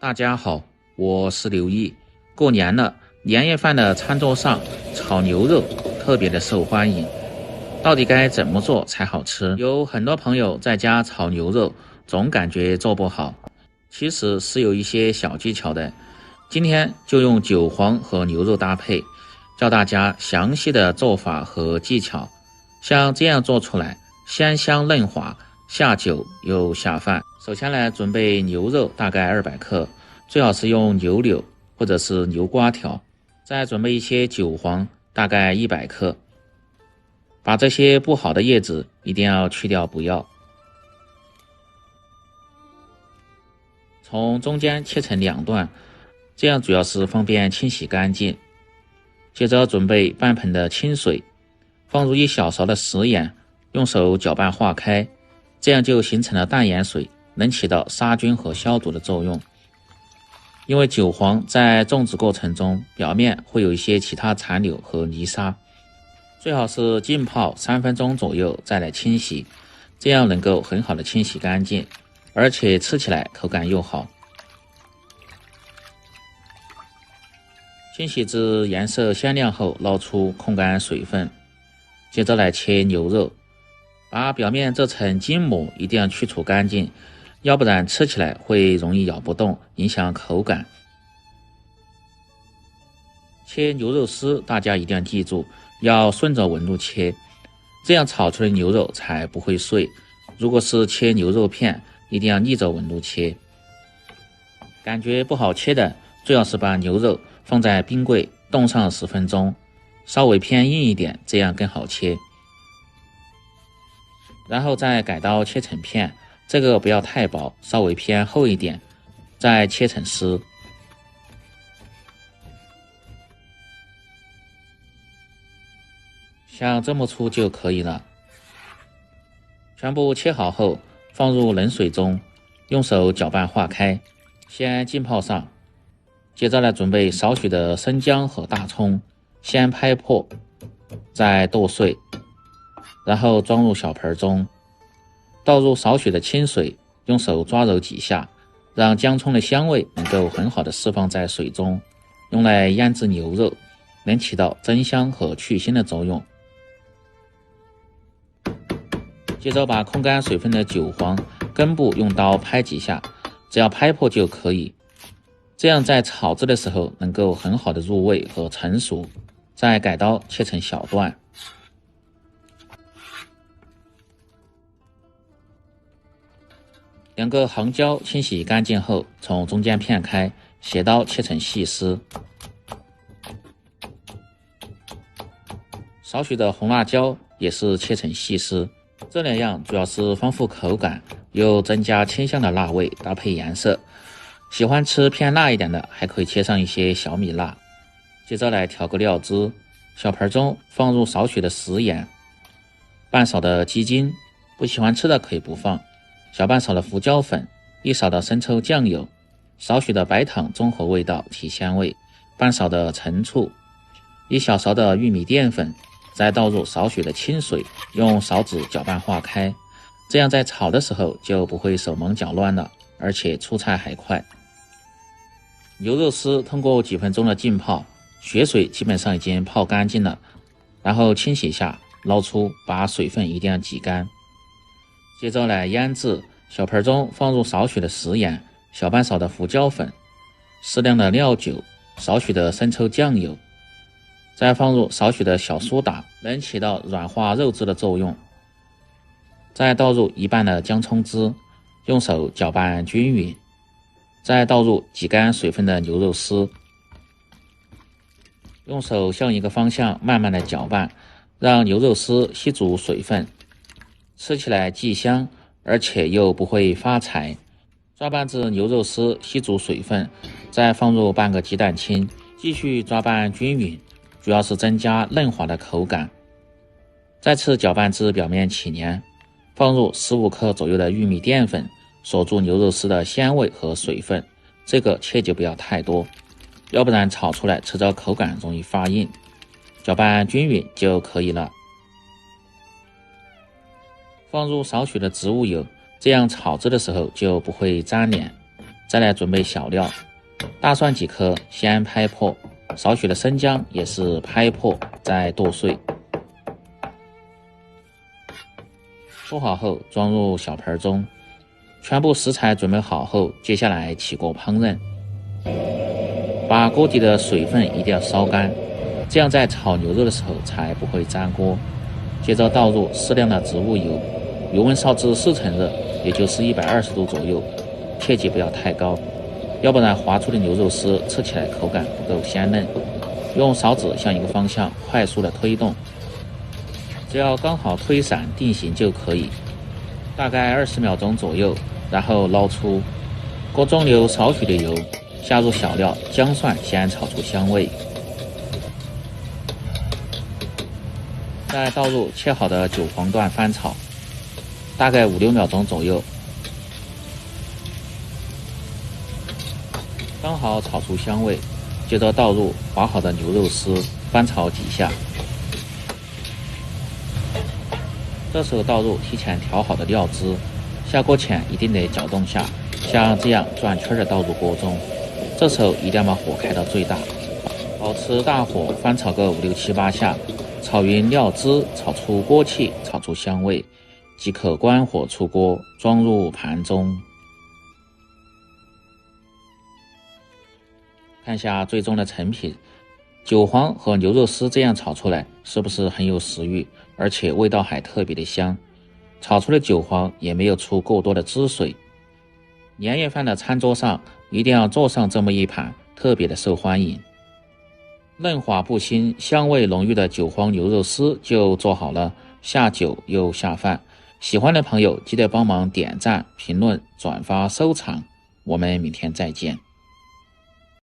大家好，我是刘毅。过年了，年夜饭的餐桌上炒牛肉特别的受欢迎，到底该怎么做才好吃？有很多朋友在家炒牛肉，总感觉做不好，其实是有一些小技巧的。今天就用韭黄和牛肉搭配，教大家详细的做法和技巧。像这样做出来，鲜香嫩滑，下酒又下饭。首先来准备牛肉大概200克，最好是用牛柳或者是牛瓜条。再准备一些韭黄大概100克，把这些不好的叶子一定要去掉不要。从中间切成2段，这样主要是方便清洗干净。接着准备半盆的清水，放入1小勺的食盐，用手搅拌化开，这样就形成了淡盐水，能起到杀菌和消毒的作用。因为韭黄在种植过程中表面会有一些其他残留和泥沙，最好是浸泡3分钟左右再来清洗，这样能够很好的清洗干净，而且吃起来口感又好。清洗至颜色鲜亮后，捞出控干水分，接着来切牛肉，把表面这层筋膜一定要去除干净，要不然吃起来会容易咬不动，影响口感。切牛肉丝大家一定要记住，要顺着纹路切，这样炒出的牛肉才不会碎。如果是切牛肉片，一定要逆着纹路切。感觉不好切的，最好是把牛肉放在冰柜冻上10分钟，稍微偏硬一点，这样更好切。然后再改刀切成片，这个不要太薄，稍微偏厚一点，再切成丝。像这么粗就可以了。全部切好后，放入冷水中，用手搅拌化开，先浸泡上。接着来准备少许的生姜和大葱，先拍破，再剁碎，然后装入小盆中，倒入少许的清水，用手抓揉几下，让姜葱的香味能够很好的释放在水中，用来腌制牛肉，能起到增香和去腥的作用。接着把控干水分的韭黄根部用刀拍几下，只要拍破就可以，这样在炒制的时候能够很好的入味和成熟。再改刀切成小段。2个杭椒清洗干净后，从中间片开，斜刀切成细丝。少许的红辣椒也是切成细丝。这2样主要是丰富口感，又增加清香的辣味，搭配颜色。喜欢吃偏辣一点的，还可以切上一些小米辣。接着来调个料汁，小盆中放入少许的食盐，半勺的鸡精，不喜欢吃的可以不放，小半勺的胡椒粉，1勺的生抽酱油，少许的白糖中和味道提鲜味，半勺的陈醋，1小勺的玉米淀粉，再倒入少许的清水，用勺子搅拌化开，这样在炒的时候就不会手忙脚乱了，而且出菜还快。牛肉丝通过几分钟的浸泡，血水基本上已经泡干净了，然后清洗下，捞出，把水分一定要挤干。接着来腌制，小盆中放入少许的食盐，小半勺的胡椒粉，适量的料酒，少许的生抽酱油，再放入少许的小苏打，能起到软化肉质的作用。再倒入1半的姜葱汁，用手搅拌均匀，再倒入挤干水分的牛肉丝，用手向一个方向慢慢的搅拌，让牛肉丝吸足水分，吃起来既香而且又不会发柴。抓拌至牛肉丝吸足水分，再放入半个鸡蛋清，继续抓拌均匀，主要是增加嫩滑的口感。再次搅拌至表面起黏，放入15克左右的玉米淀粉，锁住牛肉丝的鲜味和水分，这个切记不要太多，要不然炒出来吃着口感容易发硬。搅拌均匀就可以了。放入少许的植物油，这样炒制的时候就不会粘连。再来准备小料，大蒜几颗先拍破，少许的生姜也是拍破再剁碎。做好后装入小盆中，全部食材准备好后，接下来起锅烹饪。把锅底的水分一定要烧干，这样在炒牛肉的时候才不会粘锅。接着倒入适量的植物油，油温烧至4成热，也就是120度左右，切记不要太高，要不然滑出的牛肉丝吃起来口感不够鲜嫩。用勺子向一个方向快速的推动，只要刚好推散定型就可以，大概20秒钟左右，然后捞出。锅中留少许的油，下入小料姜蒜，先炒出香味，再倒入切好的韭黄段翻炒，大概5-6秒钟左右，刚好炒出香味。接着倒入划好的牛肉丝，翻炒几下。这时候倒入提前调好的料汁，下锅前一定得搅动下，像这样转圈的倒入锅中。这时候一定要把火开到最大，保持大火翻炒个5、6、7、8下，炒匀料汁，炒出锅气，炒出香味，即可关火出锅，装入盘中。看下最终的成品，韭黄和牛肉丝这样炒出来，是不是很有食欲，而且味道还特别的香？炒出的韭黄也没有出过多的汁水。年夜饭的餐桌上一定要做上这么一盘，特别的受欢迎。嫩滑不腥、香味浓郁的韭黄牛肉丝就做好了，下酒又下饭。喜欢的朋友记得帮忙点赞、评论、转发、收藏。我们明天再见。